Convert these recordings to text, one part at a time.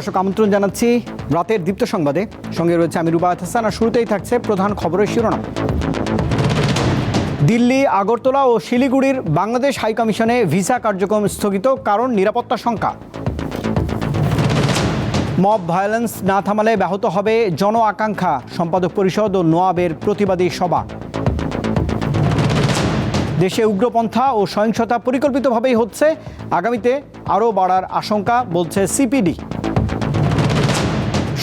দর্শক আমন্ত্রণ জানাচ্ছি রাতের দীপ্ত সংবাদে। সঙ্গে রয়েছে আমি রুবায়েত হাসান। আর শুরুতেই থাকছে প্রধান খবরের শিরোনাম। দিল্লি, আগরতলা ও শিলিগুড়ির বাংলাদেশ হাইকমিশনে ভিসা কার্যক্রম স্থগিত, কারণ নিরাপত্তা শঙ্কা। মব ভায়োলেন্স না থামালে ব্যাহত হবে জন আকাঙ্ক্ষা, সম্পাদক পরিষদ ও নোয়াবের প্রতিবাদী সভা। দেশে উগ্রপন্থা ও সহিংসতা পরিকল্পিতভাবেই হচ্ছে, আগামীতে আরও বাড়ার আশঙ্কা বলছে সিপিডি।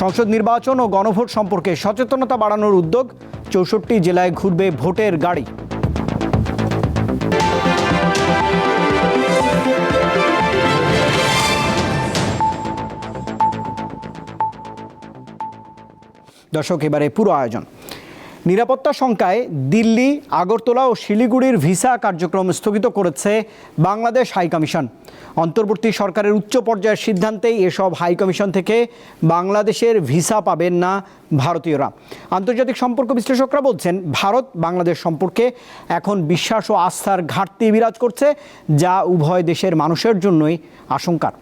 সংসদ নির্বাচন ও গণভোট সম্পর্কে সচেতনতা বাড়ানোর উদ্যোগ, 64 জেলায় ঘুরবে ভোটের গাড়ি। দর্শক, এবারে পুরো আয়োজন। নিরাপত্তা শঙ্কায় দিল্লি, আগরতলা ও শিলিগুড়ির ভিসা কার্যক্রম স্থগিত করেছে বাংলাদেশ হাইকমিশন। অন্তর্বর্তী সরকারের উচ্চ পর্যায়ের সিদ্ধান্তেই এসব হাইকমিশন থেকে বাংলাদেশের ভিসা পাবেন না ভারতীয়রা। আন্তর্জাতিক সম্পর্ক বিশ্লেষকরা বলছেন, ভারত বাংলাদেশ সম্পর্কে এখন বিশ্বাস ও আস্থার ঘাটতি বিরাজ করছে, যা উভয় দেশের মানুষের জন্যই আশঙ্কার।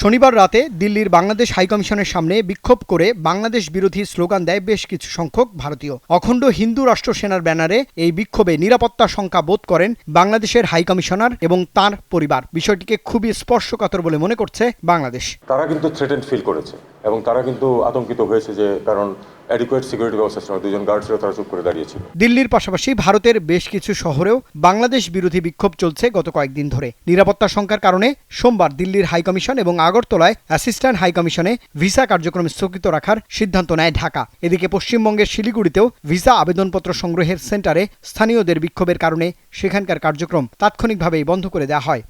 শনিবার রাতে দিল্লির বাংলাদেশ হাইকমিশনের সামনে বিক্ষোভ করে বাংলাদেশ বিরোধী স্লোগান দেয় বেশ কিছু সংখ্যক ভারতীয়। অখণ্ড হিন্দু রাষ্ট্র সেনার ব্যানারে এই বিক্ষোভে নিরাপত্তা শঙ্কা বোধ করেন বাংলাদেশের হাইকমিশনার এবং তার পরিবার। বিষয়টিকে খুবই স্পর্শকাতর বলে মনে করছে বাংলাদেশ। তারা কিন্তু থ্রেটেন্ড ফিল করেছে এবং তারা কিন্তু আতঙ্কিত হয়েছে, যে কারণ অ্যাডিকুয়েট সিকিউরিটি ব্যবস্থা ছিল, দুজন গার্ড ছিল, তারা চুপ করে দাঁড়িয়েছিল। দিল্লির পাশাপাশি ভারতের বেশ কিছু শহরেও বাংলাদেশ বিরোধী বিক্ষোভ চলছে গত কয়েকদিন ধরে। নিরাপত্তা শঙ্কার কারণে সোমবার দিল্লির হাইকমিশন এবং আগরতলায় অ্যাসিস্ট্যান্ট হাইকমিশনে ভিসা কার্যক্রম স্থগিত রাখার সিদ্ধান্ত নেয় ঢাকা। এদিকে পশ্চিমবঙ্গের শিলিগুড়িতেও ভিসা আবেদনপত্র সংগ্রহের সেন্টারে স্থানীয়দের বিক্ষোভের কারণে সেখানকার কার্যক্রম তাৎক্ষণিকভাবেই বন্ধ করে দেওয়া হয়।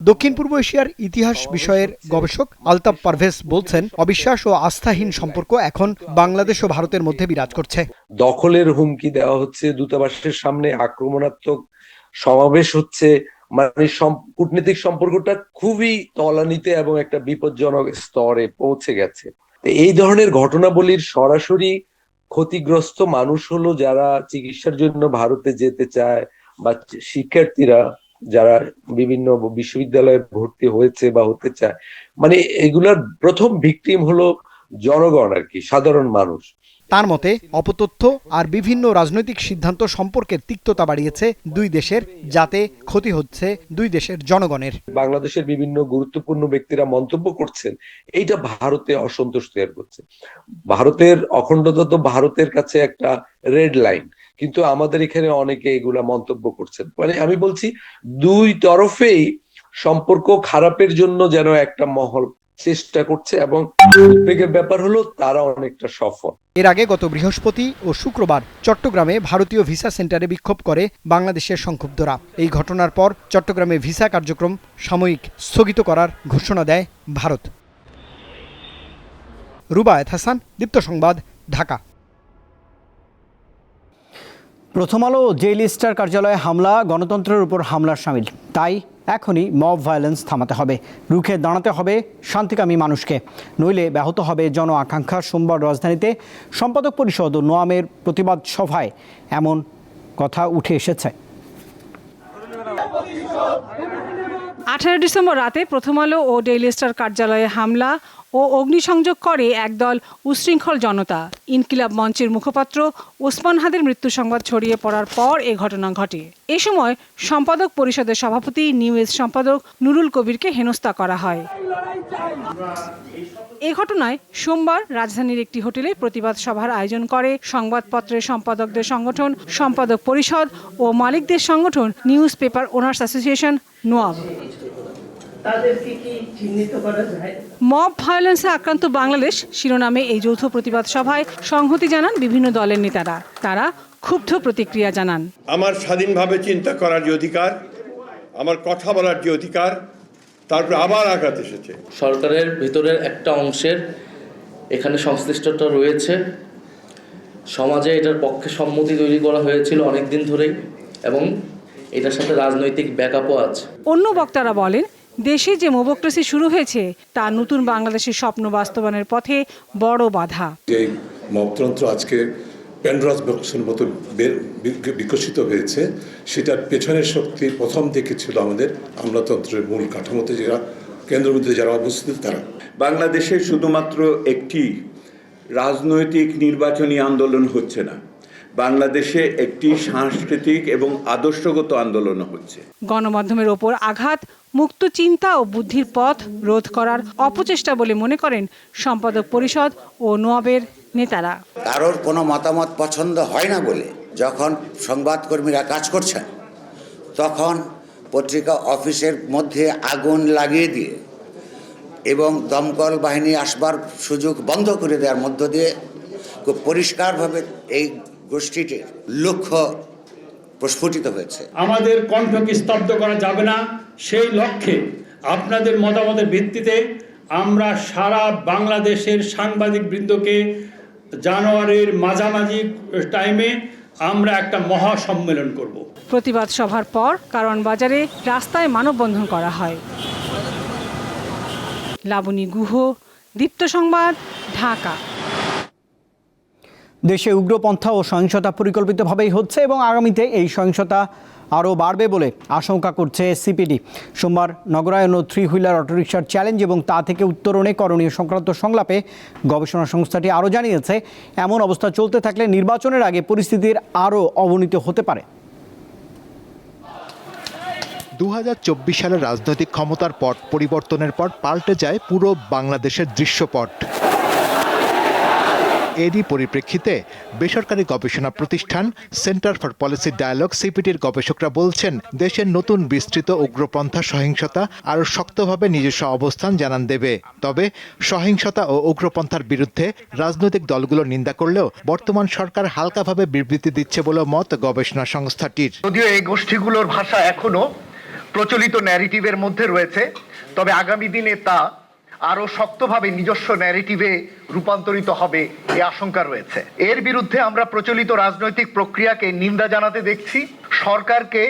দক্ষিণ পূর্ব এশিয়ার ইতিহাস বিষয়ের গবেষক আলতাফ পারভেজ বলছেন, অবিশ্বাস ও আস্থাহীন সম্পর্ক এখন বাংলাদেশ ও ভারতের মধ্যে বিরাজ করছে। দখলের হুমকি দেওয়া হচ্ছে, দূতাবাসের সামনে আক্রমণাত্মক সমাবেশ হচ্ছে, মানে কূটনৈতিক সম্পর্কটা খুবই তলানিতে এবং একটা বিপজ্জনক স্তরে পৌঁছে গেছে। এই ধরনের ঘটনাবলীর সরাসরি ক্ষতিগ্রস্ত মানুষ হলো যারা চিকিৎসার জন্য ভারতে যেতে চায়, বা শিক্ষার্থীরা যারা বিভিন্ন বিশ্ববিদ্যালয়ে ভর্তি হয়েছে বা হতে চায়। মানে এগুলার প্রথম ভিকটিম হলো জনগণ আর কি, সাধারণ মানুষ। তার মতে, অপতথ্য আর বিভিন্ন রাজনৈতিক সিদ্ধান্ত সম্পর্কের তিক্ততা বাড়িয়েছে দুই দেশের, যাতে ক্ষতি হচ্ছে দুই দেশের জনগণের। বাংলাদেশের বিভিন্ন গুরুত্বপূর্ণ ব্যক্তিরা মন্তব্য করছেন, এইটা ভারতে অসন্তোষ তৈরি করছে। ভারতের অখণ্ডতা তো ভারতের কাছে একটা রেড লাইন, কিন্তু আমাদের এখানে অনেকে এগুলা মন্তব্য করছেন। মানে আমি বলছি, দুই তরফেই সম্পর্ক খারাপের জন্য যেন একটা মহল চেষ্টা করছে, এবং উদ্বেগের ব্যাপার হলো তারা অনেকটা সফল। এর আগে গত বৃহস্পতি ও শুক্রবার চট্টগ্রামে ভারতীয় ভিসা সেন্টারে বিক্ষোভ করে বাংলাদেশের সংক্ষুব্ধরা। এই ঘটনার পর চট্টগ্রামে ভিসা কার্যক্রম সাময়িক স্থগিত করার ঘোষণা দেয় ভারত। রুবায়েত হাসান, দীপ্ত সংবাদ, ঢাকা। প্রথম আলো জেইল স্টার কার্যালয়ে হামলা গণতন্ত্রের উপর হামলার শামিল, তাই এখনই মব ভায়োলেন্স থামাতে হবে, রুখে দাঁড়াতে হবে শান্তিকামী মানুষকে, নইলে ব্যাহত হবে জন আকাঙ্ক্ষা। সোমবার রাজধানীতে সম্পাদক পরিষদ ও নোয়ামের প্রতিবাদ সভায় এমন কথা উঠে এসেছে। 18 ডিসেম্বর রাতে প্রথম আলো ও ডেইলি স্টার কার্যালয়ে হামলা ও অগ্নিসংযোগ করে একদল উশৃঙ্খল জনতা। ইনকিলাব মঞ্চের মুখপাত্র ওসমান হাদির মৃত্যু সংবাদ ছড়িয়ে পড়ার পর এ ঘটনা ঘটে। এ সময় সম্পাদক পরিষদের সভাপতি নিউজ সম্পাদক নুরুল কবিরকে হেনস্থা করা হয়। এ ঘটনায় সোমবার রাজধানীর একটি হোটেলে প্রতিবাদ সভার আয়োজন করে সংবাদপত্রের সম্পাদকদের সংগঠন সম্পাদক পরিষদ ও মালিকদের সংগঠন news paper owners association NOAB. Mob ভায়োলেন্সে আক্রান্ত বাংলাদেশ শিরোনামে এই যৌথ প্রতিবাদ সভায় সংহতি জানান বিভিন্ন দলের নেতারা। তারা ক্ষুব্ধ প্রতিক্রিয়া জানান। আমার স্বাধীনভাবে চিন্তা করার যে অধিকার, আমার কথা বলার যে অধিকার, তারপর আবার আঘাত এসেছে। সরকারের ভিতরের একটা অংশের এখানে সংশ্লিষ্টতা রয়েছে। সমাজে এটার পক্ষে সম্মতি তৈরি করা হয়েছিল অনেকদিন ধরেই, এবং এটার সাথে রাজনৈতিক ব্যাকআপও আছে। অন্য বক্তারা বলেন, দেশে যে মোবোক্রেসি শুরু হয়েছে তা নতুন বাংলাদেশের স্বপ্ন বাস্তবায়নের পথে বড় বাধা। যে মবতন্ত্র আজকে প্যান্ডোরাস বক্সের মতো বিকশিত হয়েছে। সেটার পেছনের শক্তি প্রথম থেকে ছিল আমাদের আমলাতন্ত্রের মূল কাঠামোতে যারা কেন্দ্রবিন্দুতে যারা অবস্থিত তারা। বাংলাদেশে শুধুমাত্র একটি রাজনৈতিক নির্বাচনী আন্দোলন হচ্ছে না, বাংলাদেশে একটি সাংস্কৃতিক এবং আদর্শগত আন্দোলন হচ্ছে। গণমাধ্যমের ওপর আঘাত মুক্ত চিন্তা ও বুদ্ধির পথ রোধ করার অপচেষ্টা বলে মনে করেন সম্পাদক পরিষদ ও নোয়াবের নেতারা। কারোর কোনো মতামত পছন্দ হয় না বলে যখন সংবাদকর্মীরা কাজ করছেন, তখন পত্রিকা অফিসের মধ্যে আগুন লাগিয়ে দিয়ে এবং দমকল বাহিনী আসবার সুযোগ বন্ধ করে দেওয়ার মধ্য দিয়ে খুব পরিষ্কারভাবে এই গোষ্ঠীটির লক্ষ্য প্রস্ফুটিত হয়েছে। আমাদের কণ্ঠকে স্তব্ধ করা যাবে না, সেই লক্ষ্যে আপনাদের মতামতের ভিত্তিতে আমরা সারা বাংলাদেশের সাংবাদিক বৃন্দকে জানুয়ারির মাঝামাঝি টাইমে আমরা একটা মহা সম্মেলন করব। প্রতিবাদ সভার পর কারওয়ান বাজারে রাস্তায় মানববন্ধন করা হয়। লাবণী গুহ, দীপ্ত সংবাদ, ঢাকা। দেশে উগ্রপন্থা ও সহিংসতা পরিকল্পিতভাবেই হচ্ছে এবং আগামীতে এই সহিংসতা আরও বাড়বে বলে আশঙ্কা করছে সিপিডি। সোমবার নগরায়ণ ও 3 হুইলার অটোরিকশার চ্যালেঞ্জ এবং তা থেকে উত্তরণে করণীয় সংক্রান্ত সংলাপে গবেষণা সংস্থাটি আরও জানিয়েছে, এমন অবস্থা চলতে থাকলে নির্বাচনের আগে পরিস্থিতির আরও অবনতি হতে পারে। 2024 সালের রাজনৈতিক ক্ষমতার পট পরিবর্তনের পর পাল্টে যায় পুরো বাংলাদেশের দৃশ্যপট। এরই পরিপ্রেক্ষিতে বেসরকারি গবেষণা প্রতিষ্ঠান সেন্টার ফর পলিসি ডায়ালগ সিপিটির গবেষকরা বলছেন, দেশের নতুন বিস্তৃত উগ্রপন্থা সহিংসতা আরও শক্তভাবে নিজস্ব অবস্থান জানান দেবে। তবে সহিংসতা ও উগ্রপন্থার বিরুদ্ধে রাজনৈতিক দলগুলো নিন্দা করলেও বর্তমান সরকার হালকাভাবে বিবৃতি দিচ্ছে বলে মত গবেষণা সংস্থাটির। যদিও এই গোষ্ঠীগুলোর ভাষা এখনো প্রচলিত ন্যারেটিভের মধ্যে রয়েছে, তবে আগামী দিনে তা আরো শক্তভাবে নিজস্ব ন্যারেটিভে রূপান্তরিত হবে এই আশঙ্কা রয়েছে। এর বিরুদ্ধে আমরা প্রচলিত রাজনৈতিক প্রক্রিয়াকে নিন্দা জানাতে দেখছি, সরকারকে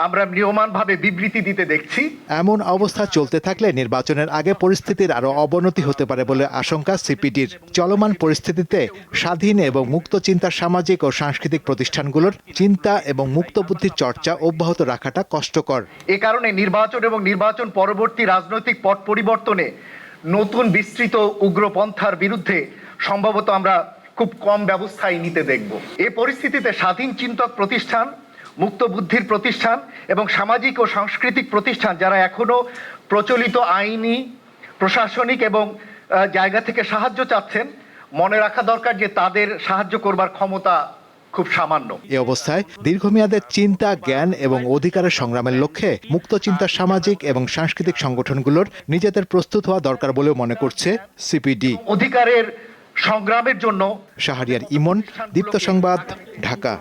আমরা নিয়মানভাবে বিবৃতি দিতে দেখছি। এমন অবস্থা চলতে থাকলে নির্বাচনের আগে পরিস্থিতির আরও অবনতি হতে পারে বলে আশঙ্কা সিপিডির। চলমান পরিস্থিতিতে স্বাধীন এবং মুক্ত চিন্তার সামাজিক ও সাংস্কৃতিক প্রতিষ্ঠানগুলোর চিন্তা এবং মুক্ত বুদ্ধির চর্চা অব্যাহত রাখাটা কষ্টকর। এ কারণে নির্বাচন এবং নির্বাচন পরবর্তী রাজনৈতিক পট পরিবর্তনে নতুন বিস্তৃত উগ্রপন্থার বিরুদ্ধে সম্ভবত আমরা খুব কম ব্যবস্থাই নিতে দেখব। এই পরিস্থিতিতে স্বাধীন চিন্তক প্রতিষ্ঠান, মুক্ত বুদ্ধির প্রতিষ্ঠান এবং সামাজিক ও সাংস্কৃতিক প্রতিষ্ঠান যারা এখনো প্রচলিত আইনি, প্রশাসনিক এবং জায়গা থেকে সাহায্য চাচ্ছেন, মনে রাখা দরকার যে তাদের সাহায্য করবার ক্ষমতা খুব সামান্য। এই অবস্থায় দীর্ঘমেয়াদের চিন্তা, জ্ঞান এবং অধিকারের সংগ্রামের লক্ষ্যে মুক্ত চিন্তার সামাজিক এবং সাংস্কৃতিক সংগঠনগুলোর নিজেদের প্রস্তুত হওয়া দরকার বলেও মনে করছে সিপিডি। অধিকারের সংগ্রামের জন্য শাহরিয়ার ইমন, দীপ্ত সংবাদ, ঢাকা।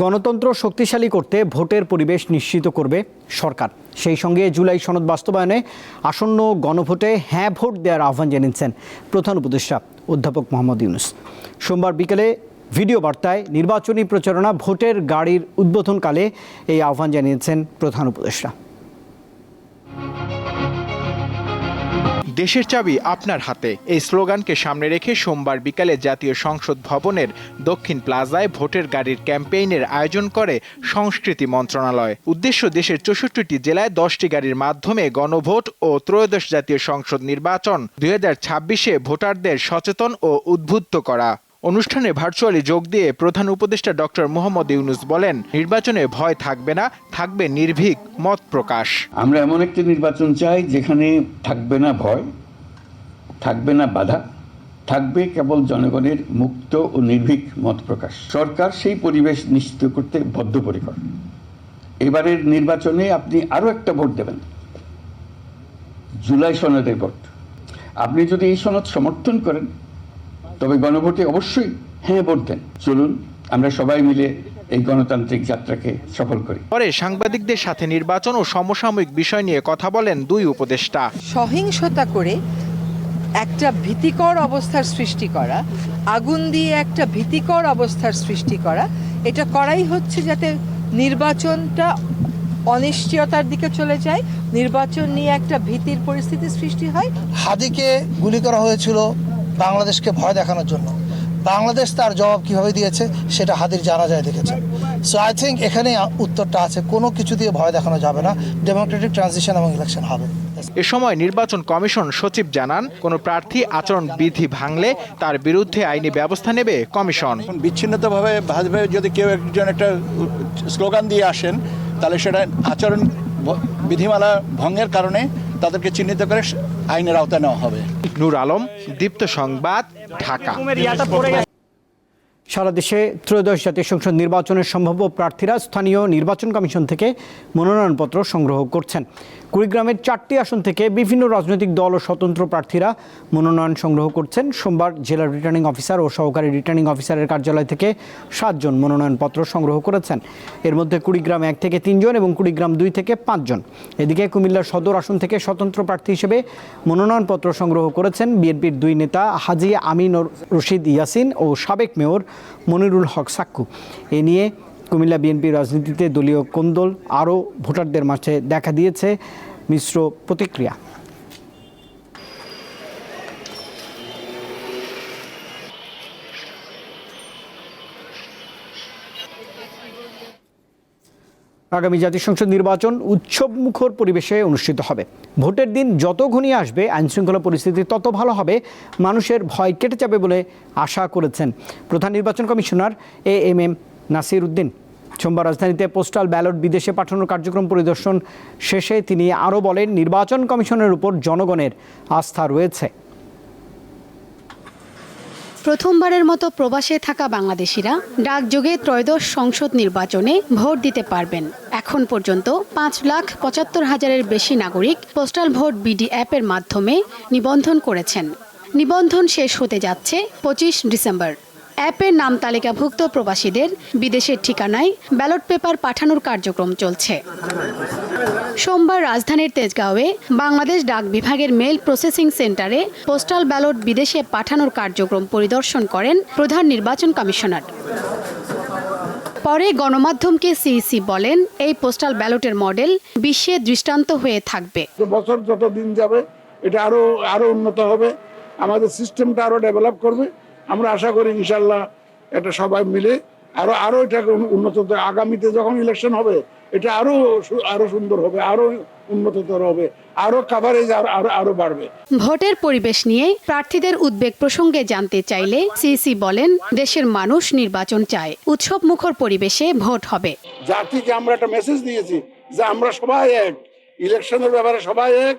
গণতন্ত্র শক্তিশালী করতে ভোটের পরিবেশ নিশ্চিত করবে সরকার। সেই সঙ্গে জুলাই সনদ বাস্তবায়নে আসন্ন গণভোটে হ্যাঁ ভোট দেওয়ার আহ্বান জানিয়েছেন প্রধান উপদেষ্টা অধ্যাপক মোহাম্মদ ইউনূস। সোমবার বিকেলে ভিডিও বার্তায় নির্বাচনী প্রচারণা ভোটের গাড়ির উদ্বোধনকালে এই আহ্বান জানিয়েছেন প্রধান উপদেষ্টা। দেশের চাবি আপনার হাতে, এই স্লোগানকে সামনে রেখে সোমবার বিকালে জাতীয় সংসদ ভবনের দক্ষিণ প্লাজায় ভোটের গাড়ির ক্যাম্পেইনের আয়োজন করে সংস্কৃতি মন্ত্রণালয়। উদ্দেশ্য দেশের 64টি জেলায় 10টি গাড়ির মাধ্যমে গণভোট ও ত্রয়োদশ জাতীয় সংসদ নির্বাচন 2026-এ ভোটারদের সচেতন ও উদ্বুদ্ধ করা। অনুষ্ঠানে ভার্চুয়ালি যোগ দিয়ে প্রধান উপদেষ্টা ডক্টর মোহাম্মদ ইউনূস বলেন, নির্বাচনে ভয় থাকবে না, থাকবে নির্ভীক মত প্রকাশ। আমরা এমন একটি নির্বাচন চাই যেখানে থাকবে না ভয়, থাকবে না বাধা, থাকবে কেবল জনগণের মুক্ত ও নির্ভীক মত প্রকাশ। সরকার সেই পরিবেশ নিশ্চিত করতে বদ্ধপরিকর। এবারের নির্বাচনে আপনি আরও একটা ভোট দেবেন, জুলাই সনদের ভোট। আপনি যদি এই সনদ সমর্থন করেন তবে গণভোটে অবশ্যই হ্যাঁ ভোট দেন। চলুন আমরা সবাই মিলে এই গণতান্ত্রিক যাত্রাকে সফল করি। পরে সাংবাদিকদের সাথে নির্বাচন ও সমসাময়িক বিষয় নিয়ে কথা বলেন দুই উপদেষ্টা। সহিংসতা করে একটা ভীতিকর অবস্থার সৃষ্টি করা, আগুন দিয়ে একটা ভীতিকর অবস্থার সৃষ্টি করা, এটা করাই হচ্ছে যাতে নির্বাচনটা অনিশ্চয়তার দিকে চলে যায়, নির্বাচন নিয়ে একটা ভীতির পরিস্থিতি সৃষ্টি হয়। হাদিকে গুলি করা হয়েছিল বাংলাদেশকে ভয় দেখানোর জন্য। বাংলাদেশ তার জবাব কিভাবে দিয়েছে সেটা হাদির জানা যায় দেখেছে। সো আই থিঙ্ক এখানে উত্তরটা আছে, কোনো কিছু দিয়ে ভয় দেখানো যাবে না, ডেমোক্রেটিক ট্রানজিশন এবং ইলেকশন হবে। এ সময় নির্বাচন কমিশন সচিব জানান, কোনো প্রার্থী আচরণ বিধি ভাঙলে তার বিরুদ্ধে আইনি ব্যবস্থা নেবে কমিশন। বিচ্ছিন্নতাভাবে যদি কেউ একজন একটা স্লোগান দিয়ে আসেন, তাহলে সেটা আচরণ বিধিমালা ভঙ্গের কারণে তাদেরকে চিহ্নিত করে আইনের আওতায় নেওয়া হবে। নূর আলম, দীপ্ত সংবাদ, ঢাকা। সারা দেশে ত্রয়োদশ জাতীয় সংসদ নির্বাচনের সম্ভাব্য প্রার্থীরা স্থানীয় নির্বাচন কমিশন থেকে মনোনয়নপত্র সংগ্রহ করছেন। কুড়িগ্রামের 4টি আসন থেকে বিভিন্ন রাজনৈতিক দল ও স্বতন্ত্র প্রার্থীরা মনোনয়ন সংগ্রহ করছেন। সোমবার জেলা রিটার্নিং অফিসার ও সহকারী রিটার্নিং অফিসারের কার্যালয় থেকে 7 জন মনোনয়নপত্র সংগ্রহ করেছেন। এর মধ্যে কুড়িগ্রাম 1 থেকে 3 জন এবং কুড়িগ্রাম 2 থেকে 5 জন। এদিকে কুমিল্লার সদর আসন থেকে স্বতন্ত্র প্রার্থী হিসেবে মনোনয়নপত্র সংগ্রহ করেছেন বিএনপির 2 নেতা হাজী আমিন রশিদ ইয়াসিন ও সাবেক মেয়র মনিরুল হক সাক্কু। এ নিয়ে কুমিল্লা বিএনপির রাজনীতিতে দলীয় কোন্দল আরও ভোটারদের মাঝে দেখা দিয়েছে মিশ্র প্রতিক্রিয়া। আগামী জাতীয় সংসদ নির্বাচন উৎসবমুখর পরিবেশে অনুষ্ঠিত হবে। ভোটের দিন যত ঘনিয়ে আসবে আইনশৃঙ্খলা পরিস্থিতি তত ভালো হবে, মানুষের ভয় কেটে যাবে বলে আশা করেছেন প্রধান নির্বাচন কমিশনার AMM নাসির উদ্দিন। সোমবার রাজধানীতে পোস্টাল ব্যালট বিদেশে পাঠানোর কার্যক্রম পরিদর্শন শেষে তিনি আরও বলেন, নির্বাচন কমিশনের উপর জনগণের আস্থা রয়েছে। প্রথমবারের মতো প্রবাসে থাকা বাংলাদেশিরা ডাকযোগে ত্রয়োদশ সংসদ নির্বাচনে ভোট দিতে পারবেন। এখন পর্যন্ত 5,75,000-এর বেশি নাগরিক পোস্টাল ভোট বিডি অ্যাপের মাধ্যমে নিবন্ধন করেছেন। নিবন্ধন শেষ হতে যাচ্ছে 25 ডিসেম্বর। অ্যাপের নাম তালিকাভুক্ত প্রবাসীদের বিদেশের ঠিকানায় ব্যালট পেপার পাঠানোর কার্যক্রম চলছে। সোমবার রাজধানীর তেজগাঁওয়ে বাংলাদেশ ডাক বিভাগের মেল প্রসেসিং সেন্টারে পোস্টাল ব্যালট বিদেশে পাঠানোর কার্যক্রম পরিদর্শন করেন প্রধান নির্বাচন কমিশনার। পরে গণমাধ্যমকে সিইসি বলেন, এই পোস্টাল ব্যালটের মডেল বিশ্বে দৃষ্টান্ত হয়ে থাকবে। বছর যত দিন যাবে এটা আরো উন্নত হবে, আমাদের সিস্টেমটা আরো ডেভেলপ করবে। আমরা আশা করি ইনশাল্লাহ এটা সবাই মিলে আরো এটাকে উন্নত, আগামীতে যখন ইলেকশন হবে এটা আরো সুন্দর হবে, আরো উন্নততর হবে, আরো কভারেজ আরো বাড়বে। ভোটের পরিবেশ নিয়ে প্রার্থীদের উদ্বেগ প্রসঙ্গে জানতে চাইলে সিইসি বলেন, দেশের মানুষ নির্বাচন চায়, উৎসব মুখর পরিবেশে ভোট হবে। জাতিকে আমরা একটা মেসেজ দিয়েছি যে আমরা সবাই এক, ইলেকশনের ব্যাপারে সবাই এক।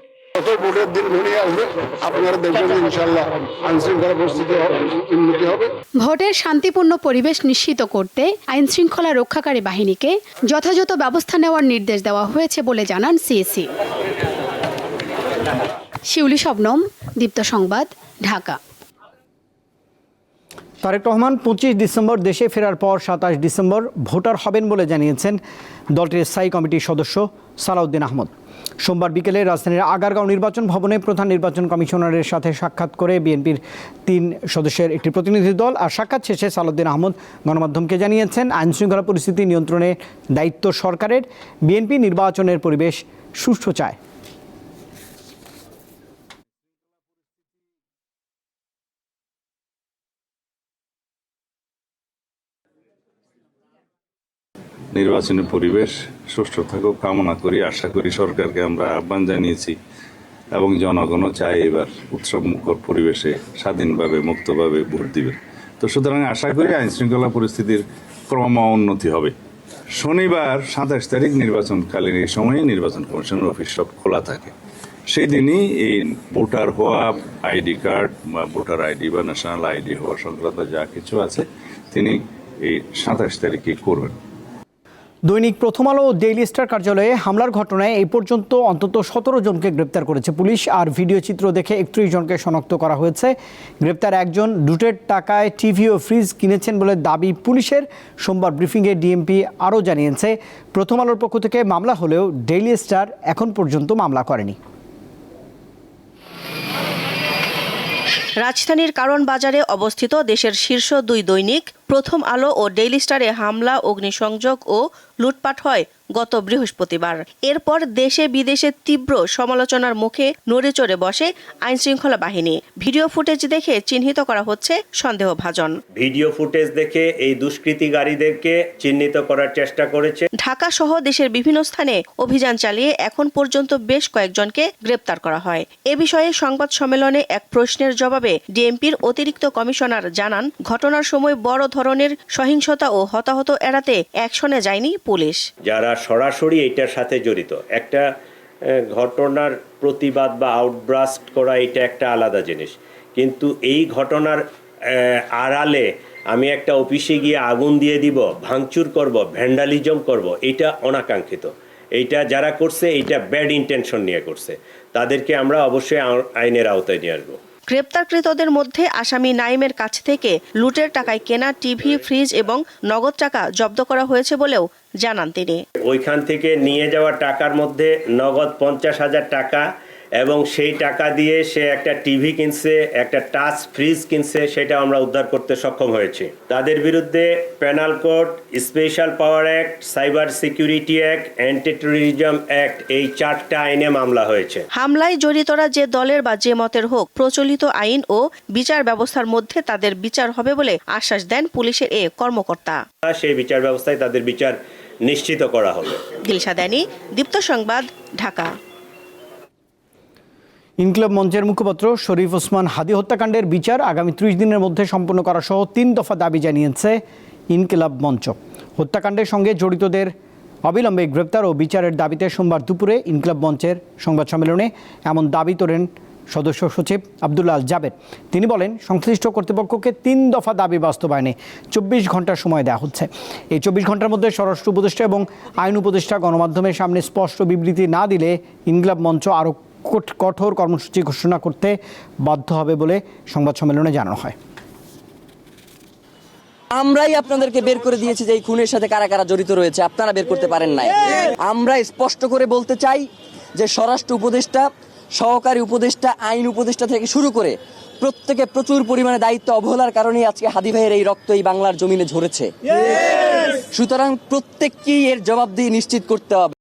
ভোটের দিন ঘনিয়ে আসবে, আপনারা দেখবেন ইনশাআল্লাহ আইনশৃঙ্খলা পরিস্থিতি উন্নতি হবে। ভোটের শান্তিপূর্ণ পরিবেশ নিশ্চিত করতে আইনশৃঙ্খলা রক্ষাকারী বাহিনীকে যথাযথ ব্যবস্থা নেওয়ার নির্দেশ দেওয়া হয়েছে বলে জানান সিইসি। শিউলি শবনম, দীপ্ত সংবাদ, ঢাকা। তারেক রহমান 25 ডিসেম্বর দেশে ফেরার পর 27 ডিসেম্বর ভোটার হবেন বলে জানিয়েছেন দলটির স্থায়ী কমিটির সদস্য সালাউদ্দিন আহমদ। সোমবার বিকেলে রাজধানীর আগারগাঁও নির্বাচন ভবনে প্রধান নির্বাচন কমিশনারের সাথে সাক্ষাৎ করে বিএনপির 3 সদস্যের একটি প্রতিনিধি দল। আর সাক্ষাৎ শেষে সালাউদ্দিন আহমদ গণমাধ্যমকে জানিয়েছেন, আইনশৃঙ্খলা পরিস্থিতি নিয়ন্ত্রণে দায়িত্ব সরকারের, বিএনপি নির্বাচনের পরিবেশ সুষ্ঠু চায়। নির্বাচনের পরিবেশ সুষ্ঠু থাকুক কামনা করি, আশা করি। সরকারকে আমরা আহ্বান জানিয়েছি এবং জনগণও চায় এবার উৎসবমুখর পরিবেশে স্বাধীনভাবে মুক্তভাবে ভোট দিবে। তো সুতরাং আশা করি আইনশৃঙ্খলা পরিস্থিতির ক্রম উন্নতি হবে। শনিবার 27 তারিখ নির্বাচনকালীন এই সময়ে নির্বাচন কমিশনের অফিস সব খোলা থাকে। সেই দিনই এই ভোটার হওয়া, আইডি কার্ড বা ভোটার আইডি বা ন্যাশনাল আইডি হওয়া সংক্রান্ত যা কিছু আছে তিনি এই 27 তারিখে করবেন। দৈনিক প্রথম আলো ও ডেইলি স্টার কার্যালয়ে হামলার ঘটনায় এই পর্যন্ত অন্তত 17 জনকে গ্রেপ্তার করেছে পুলিশ। আর ভিডিও চিত্র দেখে 31 জনকে শনাক্ত করা হয়েছে। গ্রেপ্তার একজন লুটের টাকায় টিভি ও ফ্রিজ কিনেছেন বলে দাবি পুলিশের। সোমবার ব্রিফিংয়ে ডিএমপি আরও জানিয়েছে, প্রথম আলোর পক্ষ থেকে মামলা হলেও ডেইলি স্টার এখন পর্যন্ত মামলা করেনি। রাজধানীর কারণ বাজারে অবস্থিত দেশের শীর্ষ 2 দৈনিক প্রথম আলো ও ডেইলি স্টারে হামলা, অগ্নিসংযোগ ও লুটপাট হয় গত বৃহস্পতিবার। এরপর দেশে বিদেশে তীব্র সমালোচনার মুখে নড়েচড়ে বসে আইনশৃঙ্খলা বাহিনী। ভিডিও ফুটেজ দেখে চিহ্নিত করা হচ্ছে সন্দেহভাজন। ভিডিও ফুটেজ দেখে এই দুষ্কৃতিকারীদেরকে চিহ্নিত করার চেষ্টা করেছে। ঢাকা সহ দেশের বিভিন্ন স্থানে অভিযান চালিয়ে এখন পর্যন্ত বেশ কয়েকজনকে গ্রেপ্তার করা হয়। এ বিষয়ে সংবাদ সম্মেলনে এক প্রশ্নের জবাবে ডিএমপির অতিরিক্ত কমিশনার জানান, ঘটনার সময় বড় ধরনের সহিংসতা ও হতাহত এড়াতে অ্যাকশনে যায়নি পুলিশ। যারা সরাসরি এটার সাথে জড়িত, একটা ঘটনার প্রতিবাদ বা আউটব্রাস্ট করা এটা একটা আলাদা জিনিস, কিন্তু এই ঘটনার আড়ালে আমি একটা অফিসে গিয়ে আগুন দিয়ে দিব, ভাঙচুর করব, ভ্যান্ডালিজম করব, এটা অনাকাঙ্ক্ষিত। এইটা যারা করছে এইটা ব্যাড ইন্টেনশন নিয়ে করছে, তাদেরকে আমরা অবশ্যই আইনের আওতায় নিয়ে আসবো। গ্রেপ্তারকৃতদের মধ্যে আসামি নাইমের কাছ থেকে লুটের টাকায় কেনা টিভি, ফ্রিজ এবং নগদ টাকা জব্দ করা হয়েছে বলেও জানান তিনি। ওইখান থেকে নিয়ে যাওয়া টাকার মধ্যে নগদ 50,000 টাকা এবং সেই টাকা দিয়ে সে একটা টিভি কিনছে, একটা টাচ ফ্রিজ কিনছে, সেটা আমরা উদ্ধার করতে সক্ষম হয়েছি। তাদের বিরুদ্ধে পেনাল কোড, স্পেশাল পাওয়ার act, cyber security act, anti terrorism act, এই 4টা আইনে মামলা হয়েছে। হামলায় জড়িতরা যে দলের বা যে মতের হোক, প্রচলিত আইন ও বিচার ব্যবস্থার মধ্যে তাদের বিচার হবে বলে আশ্বাস দেন পুলিশের এ কর্মকর্তা। সেই বিচার ব্যবস্থায় তাদের বিচার নিশ্চিত করা হবে। দিলশা দানি, দীপ্ত সংবাদ, ঢাকা। ইনকিলাব মঞ্চের মুখপাত্র শরীফ ওসমান হাদী হত্যাকাণ্ডের বিচার আগামী 30 দিনের মধ্যে সম্পন্ন করা সহ 3 দফা দাবি জানিয়েছে ইনকিলাব মঞ্চ। হত্যাকাণ্ডের সঙ্গে জড়িতদের অবিলম্বে গ্রেপ্তার ও বিচারের দাবিতে সোমবার দুপুরে ইনকিলাব মঞ্চের সংবাদ সম্মেলনে এমন দাবি তোলেন সদস্য সচিব আব্দুল্লাহ আল জাবের। তিনি বলেন, সংশ্লিষ্ট কর্তৃপক্ষকে 3 দফা দাবি বাস্তবায়নে 24 ঘন্টা সময় দেওয়া হচ্ছে। এই 24 ঘন্টার মধ্যে স্বরাষ্ট্র উপদেষ্টা এবং আইন উপদেষ্টা গণমাধ্যমের সামনে স্পষ্ট বিবৃতি না দিলে ইনকিলাব মঞ্চ আরও কঠোর কর্মসূচি ঘোষণা করতে বাধ্য হবে বলে সংবাদ সম্মেলনে জানানো হয়। আমরাই আপনাদেরকে বের করে দিয়েছি যে এই খুনের সাথে কারা কারা জড়িত রয়েছে, আপনারা বের করতে পারেন নাই। আমরা স্পষ্ট করে বলতে চাই যে স্বরাষ্ট্র উপদেষ্টা, সহকারী উপদেষ্টা, আইন উপদেষ্টা থেকে শুরু করে প্রত্যেকে প্রচুর পরিমাণে দায়িত্ব অবহেলার কারণেই আজকে হাদী ভাইয়ের এই রক্ত এই বাংলার জমিনে ঝরেছে। সুতরাং প্রত্যেককেই এর জবাবদিহি নিশ্চিত করতে হবে।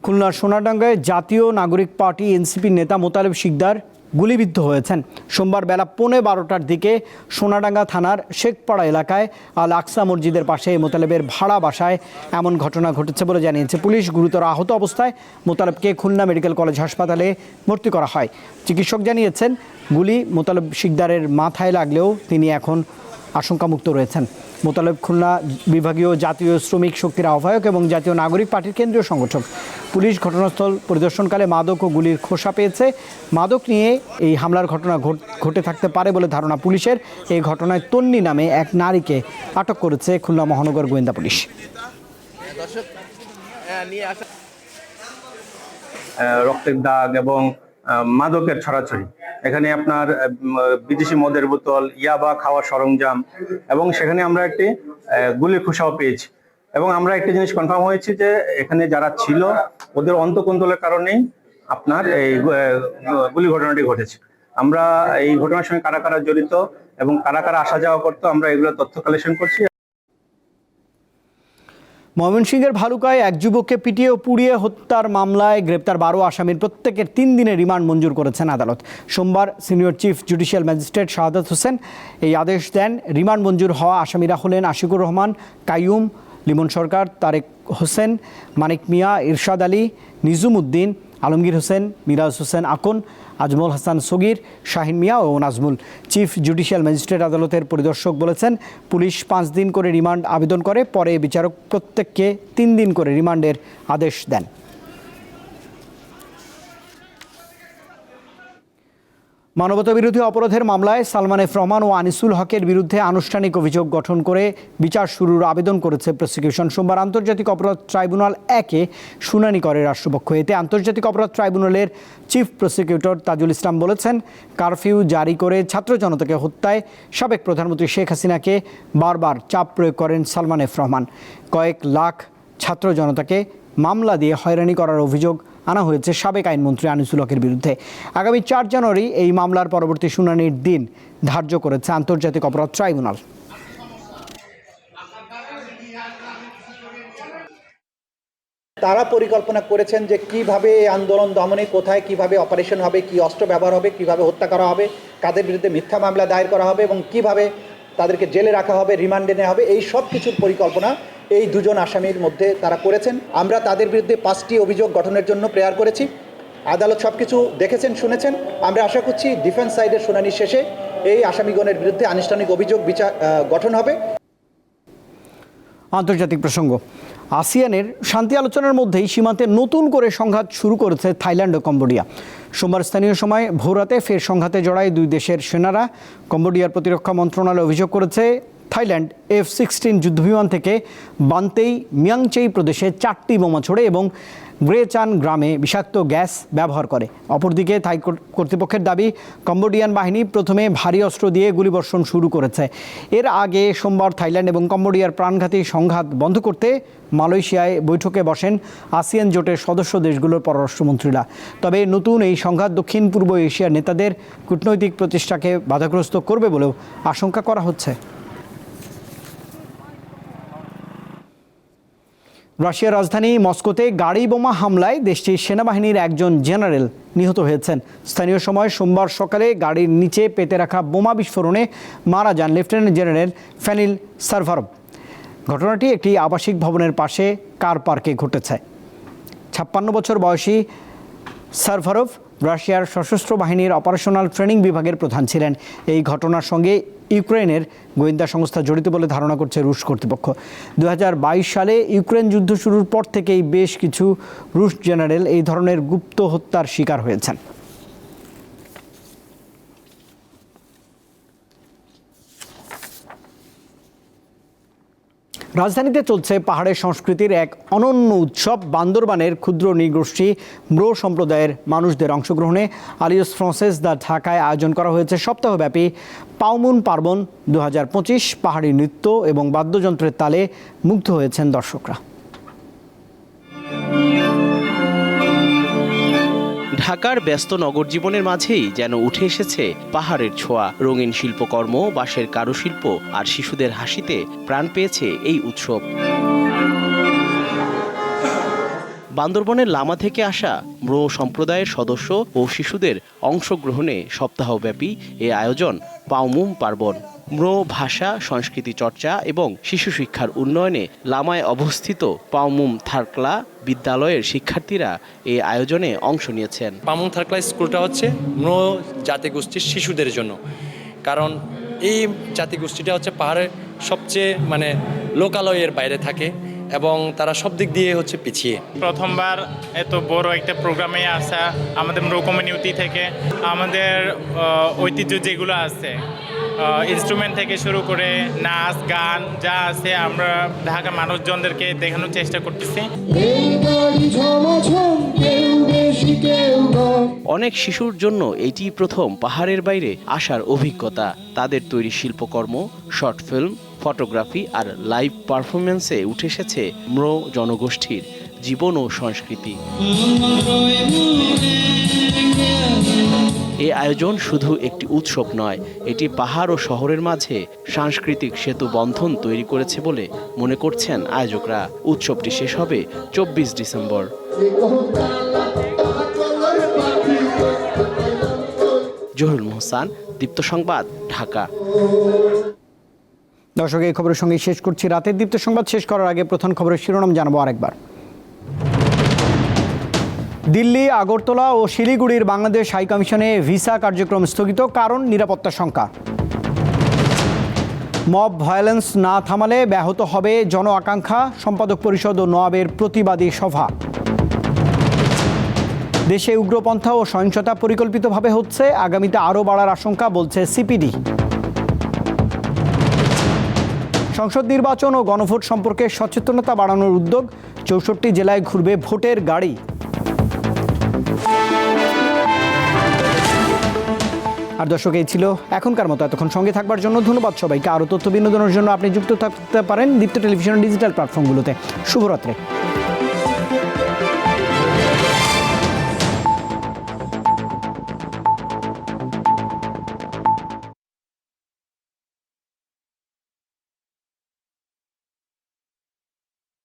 খুলনার সোনারডাঙ্গায় জাতীয় নাগরিক পার্টি এনসিপির নেতা মোতালেব শিকদার গুলিবিদ্ধ হয়েছেন। সোমবার বেলা 12:15টার দিকে সোনাডাঙ্গা থানার শেখপাড়া এলাকায় আল আকসা মসজিদের পাশে মোতালেবের ভাড়া বাসায় এমন ঘটনা ঘটেছে বলে জানিয়েছে পুলিশ। গুরুতর আহত অবস্থায় মোতালেবকে খুলনা মেডিকেল কলেজ হাসপাতালে ভর্তি করা হয়। চিকিৎসক জানিয়েছেন, গুলি মোতালেব শিকদারের মাথায় লাগলেও তিনি এখন আশঙ্কামুক্ত রয়েছেন। মোতালেব খুলনা বিভাগীয় জাতীয় শ্রমিক শক্তির আহ্বায়ক এবং জাতীয় নাগরিক পার্টির কেন্দ্রীয় সংগঠক। পুলিশ ঘটনাস্থল পরিদর্শনকালে মাদক ও গুলির খোসা পেয়েছে। মাদক নিয়ে এই হামলার ঘটনা ঘটে থাকতে পারে বলে ধারণা পুলিশের। এই ঘটনায় তন্নি নামে এক নারীকে আটক করেছে খুলনা মহানগর গোয়েন্দা পুলিশ। রক্তের দাগ এবং মাদকের ছড়াছড়ি, এখানে আপনার বিদেশি মদের বোতল, ইয়াবা খাওয়ার সরঞ্জাম এবং সেখানে আমরা একটি গুলির খোসাও পেয়েছি। এবং আমরা একটা জিনিস কনফার্ম হয়েছি যে এখানে যারা ছিল ওদের অন্তঃকন্দলের কারণেই আপনার এই গুলি ঘটনাটি ঘটেছে। আমরা এই ঘটনার সঙ্গে কারা কারা জড়িত এবং কারা কারা আসা যাওয়া করতো আমরা এগুলো তথ্য কালেকশন করছি। ময়মনসিংহের ভালুকায় এক যুবককে পিটিয়ে ও পুড়িয়ে হত্যার মামলায় গ্রেপ্তার 12 আসামির প্রত্যেকের 3 দিনের রিমান্ড মঞ্জুর করেছেন আদালত। সোমবার senior chief judicial magistrate Shahadat Hossain এই আদেশ দেন। রিমান্ড মঞ্জুর হওয়া আসামিরা হলেন আশিকুর রহমান, কাইয়ুম, লিমন সরকার, তারেক হোসেন, মানিক মিয়া, ইরশাদ আলী, নিজুম উদ্দিন, আলমগীর হোসেন, মিরাজ হোসেন আকন, আজমল হাসান সগির, শাহিন মিয়া ও নাজমুল। চিফ জুডিশিয়াল ম্যাজিস্ট্রেট আদালতের পরিদর্শক বলেছেন, পুলিশ 5 দিন করে রিমান্ড আবেদন করে, পরে বিচারক প্রত্যেককে 3 দিন করে রিমান্ডের আদেশ দেন। মানবতাবিরোধী অপরাধের মামলায় সালমান এফ রহমান ও আনিসুল হকের বিরুদ্ধে আনুষ্ঠানিক অভিযোগ গঠন করে বিচার শুরুর আবেদন করেছে প্রসিকিউশন। সোমবার আন্তর্জাতিক অপরাধ ট্রাইব্যুনাল 1-এ শুনানি করে রাষ্ট্রপক্ষ। এতে আন্তর্জাতিক অপরাধ ট্রাইব্যুনালের চিফ প্রসিকিউটর তাজুল ইসলাম বলেছেন, কারফিউ জারি করে ছাত্র জনতাকে হত্যায় সাবেক প্রধানমন্ত্রী শেখ হাসিনাকে বারবার চাপ প্রয়োগ করেন সালমান এফ রহমান। কয়েক লাখ ছাত্র জনতাকে মামলা দিয়ে হয়রানি করার অভিযোগ আনা হয়েছে সাবেক আইনমন্ত্রী আনিসুল হকের বিরুদ্ধে। আগামী 4 জানুয়ারি এই মামলার পরবর্তী শুনানির দিন ধার্য করেছে আন্তর্জাতিক অপরাধ ট্রাইব্যুনাল। তারা পরিকল্পনা করেছেন যে কিভাবে এই আন্দোলন দমনে কোথায় কিভাবে অপারেশন হবে, কি অস্ত্র ব্যবহার হবে, কিভাবে হত্যা করা হবে, কাদের বিরুদ্ধে মিথ্যা মামলা দায়ের করা হবে এবং কিভাবে তাদেরকে জেলে রাখা হবে, রিমান্ডে নেওয়া হবে, এই সব কিছুর পরিকল্পনা এই দুজন আসামির মধ্যে তারা করেছেন। আমরা তাদের বিরুদ্ধে 5টি অভিযোগ গঠনের জন্য প্রেয়ার করেছি। আদালত সব কিছু দেখেছেন, শুনেছেন। আমরা আশা করছি ডিফেন্স সাইডের শুনানি শেষে এই আসামিগণের বিরুদ্ধে আনুষ্ঠানিক অভিযোগ গঠন হবে। আন্তর্জাতিক প্রসঙ্গ, আসিয়ানের শান্তি আলোচনার মধ্যেই সীমান্তে নতুন করে সংঘাত শুরু করেছে থাইল্যান্ড ও কম্বোডিয়া। সোমবার স্থানীয় সময় ভোররাতে ফের সংঘাতে জড়ায় দুই দেশের সেনারা। কম্বোডিয়ার প্রতিরক্ষা মন্ত্রণালয় অভিযোগ করেছে থাইল্যান্ড F-16 যুদ্ধবিমান থেকে বান্তেই মিয়াংচেই প্রদেশে 4টি বোমা ছোড়ে এবং গ্রেচান গ্রামে বিষাক্ত গ্যাস ব্যবহার করে। অপরদিকে থাই কর্তৃপক্ষের দাবি, কম্বোডিয়ান বাহিনী প্রথমে ভারী অস্ত্র দিয়ে গুলিবর্ষণ শুরু করেছে। এর আগে সোমবার থাইল্যান্ড এবং কম্বোডিয়ার প্রাণঘাতী সংঘাত বন্ধ করতে মালয়েশিয়ায় বৈঠকে বসেন আসিয়ান জোটের সদস্য দেশগুলোর পররাষ্ট্রমন্ত্রীরা। তবে নতুন এই সংঘাত দক্ষিণ পূর্ব এশিয়ার নেতাদের কূটনৈতিক প্রচেষ্টাকে বাধাগ্রস্ত করবে বলেও আশঙ্কা করা হচ্ছে। রাশিয়ার রাজধানী মস্কোতে গাড়ি বোমা হামলায় দেশটির সেনাবাহিনীর একজন জেনারেল নিহত হয়েছেন। স্থানীয় সময় সোমবার সকালে গাড়ির নিচে পেতে রাখা বোমা বিস্ফোরণে মারা যান লেফটেন্যান্ট জেনারেল ফ্যানিল সারভারভ। ঘটনাটি একটি আবাসিক ভবনের পাশে কার পার্কে ঘটেছে। 56 বছর বয়সী সারভারভ রাশিয়ার সশস্ত্র বাহিনীর অপারেশনাল ট্রেনিং বিভাগের প্রধান ছিলেন। এই ঘটনার সঙ্গে ইউক্রেনের গোয়েন্দা সংস্থা জড়িত বলে ধারণা করছে রুশ কর্তৃপক্ষ। 2022 সালে ইউক্রেন যুদ্ধ শুরুর পর থেকেই বেশ কিছু রুশ জেনারেল এই ধরনের গুপ্ত হত্যার শিকার হয়েছেন। রাজধানীতে চলছে পাহাড়ের সংস্কৃতির এক অনন্য উৎসব। বান্দরবানের ক্ষুদ্র নৃগোষ্ঠী ব্রো সম্প্রদায়ের মানুষদের অংশগ্রহণে আলিয়স ফ্রান্সেস দ্য ঢাকায় আয়োজন করা হয়েছে সপ্তাহব্যাপী পাউমুন পার্বণ 2025। পাহাড়ি নৃত্য এবং বাদ্যযন্ত্রের তালে মুগ্ধ হয়েছেন দর্শকরা। ঢাকার ব্যস্ত নগর জীবনের মাঝেই যেন উঠে এসেছে পাহাড়ের ছোঁয়া। রঙিন শিল্পকর্ম, বাঁশের কারুশিল্প আর শিশুদের হাসিতে প্রাণ পেয়েছে এই উৎসব। বান্দরবনের লামা থেকে আসা ব্রো সম্প্রদায়ের সদস্য ও শিশুদের অংশগ্রহণে সপ্তাহব্যাপী এ আয়োজন পাউমুম পার্বণ। ব্রো ভাষা, সংস্কৃতি চর্চা এবং শিশু শিক্ষার উন্নয়নে লামায় অবস্থিত পাউমুম থারকলা বিদ্যালয়ের শিক্ষার্থীরা এই আয়োজনে অংশ নিয়েছেন। পাউমুম থারকলা স্কুলটা হচ্ছে ব্রো জাতিগোষ্ঠীর শিশুদের জন্য, কারণ এই জাতিগোষ্ঠীটা হচ্ছে পাহাড়ের সবচেয়ে লোকালয়ের বাইরে থাকে এবং তারা সব দিক দিয়ে হচ্ছে পিছিয়ে। প্রথমবার এত বড় একটা প্রোগ্রামে আসা আমাদের ব্রো কমিউনিটি থেকে, আমাদের ঐতিহ্য যেগুলো আছে ইনস্ট্রুমেন্ট থেকে শুরু করে নাচ গান যা আছে আমরা ঢাকার মানুষজনদেরকে দেখানোর চেষ্টা করতেছি। অনেক শিশুর জন্য এটি প্রথম পাহাড়ের বাইরে আসার অভিজ্ঞতা। তাদের তৈরি শিল্পকর্ম, শর্ট ফিল্ম, ফটোগ্রাফি আর লাইভ পারফরমেন্সে উঠে এসেছে ব্রো জনগোষ্ঠীর জীবন ও সংস্কৃতি। এই আয়োজন শুধু একটি উৎসব নয়, এটি পাহাড় ও শহরের মাঝে সাংস্কৃতিক সেতু বন্ধন তৈরি করেছে বলে মনে করছেন আয়োজকরা। উৎসবটি শেষ হবে 24 ডিসেম্বর। জহুরুল মোহসান, দীপ্ত সংবাদ, ঢাকা। দর্শক, এই খবরের সঙ্গে শেষ করছি রাতের দীপ্ত সংবাদ। শেষ করার আগে প্রধান খবরের শিরোনাম জানাবো আরেকবার। দিল্লি, আগরতলা ও শিলিগুড়ির বাংলাদেশ হাইকমিশনে ভিসা কার্যক্রম স্থগিত, কারণ নিরাপত্তা শঙ্কা। মব ভায়োলেন্স না থামালে ব্যাহত হবে জন আকাঙ্ক্ষা, সম্পাদক পরিষদ ও নওয়াবের প্রতিবাদী সভা। দেশে উগ্রপন্থা ও সহিংসতা পরিকল্পিতভাবে হচ্ছে, আগামীতে আরও বাড়ার আশঙ্কা, বলছে সিপিডি। সংসদ নির্বাচন ও গণভোট সম্পর্কে সচেতনতা বাড়ানোর উদ্যোগ, 64 জেলায় ঘুরবে ভোটের গাড়ি। আর দর্শক, এই ছিল এখনকার মতো। এতক্ষণ সঙ্গে থাকবার জন্য ধন্যবাদ সবাইকে। আরও তথ্য বিনোদনের জন্য আপনি যুক্ত থাকতে পারেন দীপ্ত টেলিভিশন ডিজিটাল প্ল্যাটফর্মগুলোতে। শুভরাত্রি।